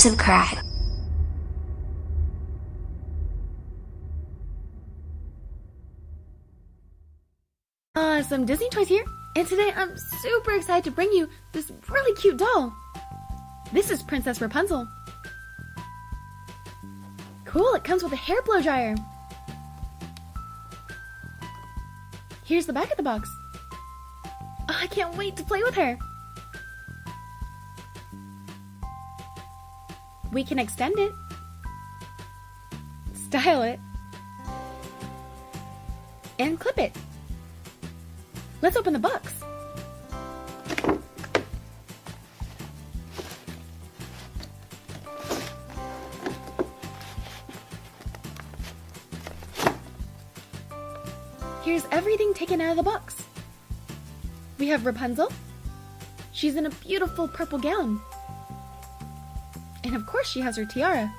subscribe. Some Disney toys here, and today I'm super excited to bring you this really cute doll. This is Princess Rapunzel. Cool, it comes with a hair blow dryer. Here's the back of the box. Oh, I can't wait to play with her. We can extend it, style it, and clip it. Let's open the box. Here's everything taken out of the box. We have Rapunzel. She's in a beautiful purple gown. And of course she has her tiara.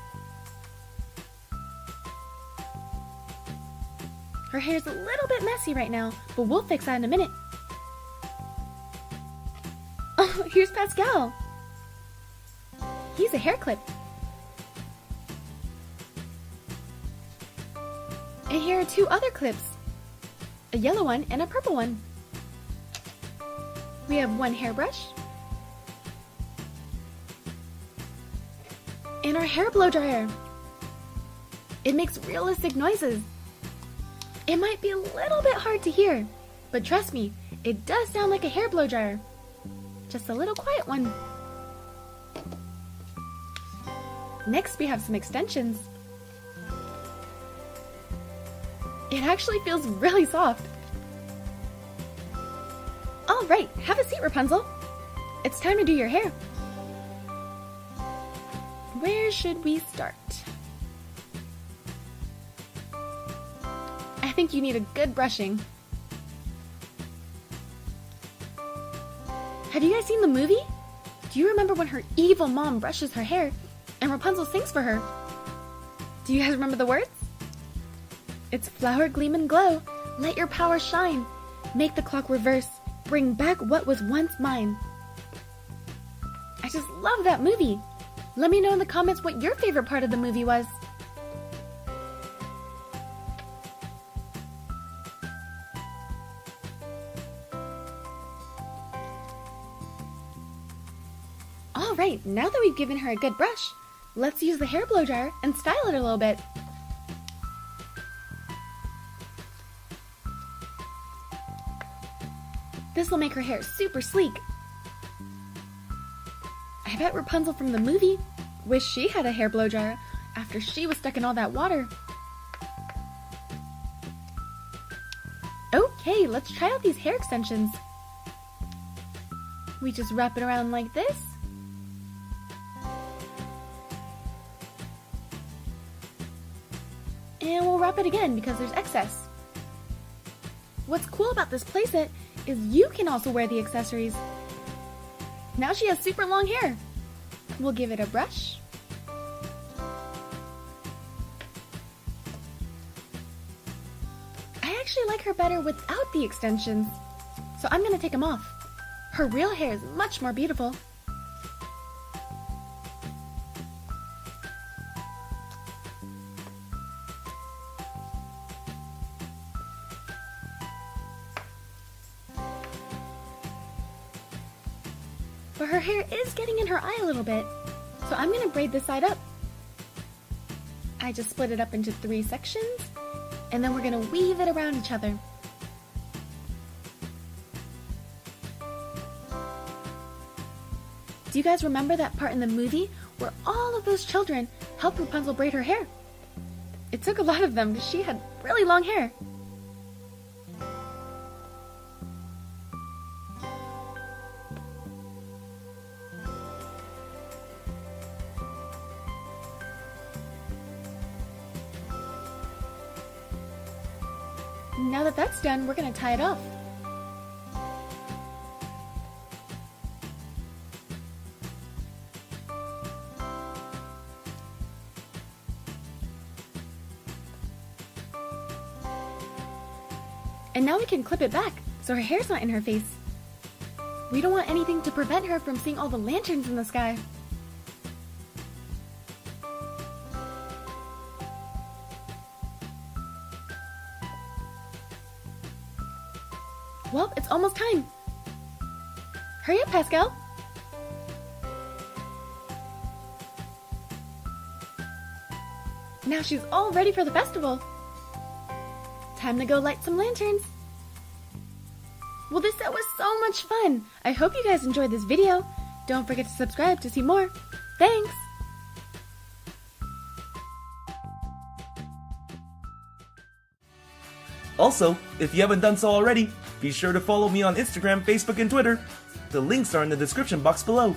Her hair's a little bit messy right now, but we'll fix that in a minute. Oh, here's Pascal. He's a hair clip. And here are two other clips. A yellow one and a purple one. We have one hairbrush. And our hair blow dryer. It makes realistic noises. It might be a little bit hard to hear, but trust me, it does sound like a hair blow dryer. Just a little quiet one. Next we have some extensions. It actually feels really soft. Alright, have a seat, Rapunzel. It's time to do your hair. Where should we start? I think you need a good brushing. Have you guys seen the movie? Do you remember when her evil mom brushes her hair and Rapunzel sings for her? Do you guys remember the words? It's flower gleam and glow, let your power shine, make the clock reverse, bring back what was once mine. I just love that movie. Let me know in the comments what your favorite part of the movie was. Alright, now that we've given her a good brush, let's use the hair blow dryer and style it a little bit. This will make her hair super sleek. I bet Rapunzel from the movie wished she had a hair blow dryer after she was stuck in all that water. Okay, let's try out these hair extensions. We just wrap it around like this. And we'll wrap it again because there's excess. What's cool about this playset is you can also wear the accessories. Now she has super long hair. We'll give it a brush. I actually like her better without the extensions, so I'm gonna take them off. Her real hair is much more beautiful. But her hair is getting in her eye a little bit, so I'm gonna braid this side up. I just split it up into 3 sections, and then we're gonna weave it around each other. Do you guys remember that part in the movie where all of those children helped Rapunzel braid her hair? It took a lot of them because she had really long hair. Now that that's done, we're going to tie it off. And now we can clip it back so her hair's not in her face. We don't want anything to prevent her from seeing all the lanterns in the sky. Well, it's almost time. Hurry up, Pascal. Now she's all ready for the festival. Time to go light some lanterns. Well, this set was so much fun. I hope you guys enjoyed this video. Don't forget to subscribe to see more. Thanks! Also, if you haven't done so already, be sure to follow me on Instagram, Facebook, and Twitter. The links are in the description box below.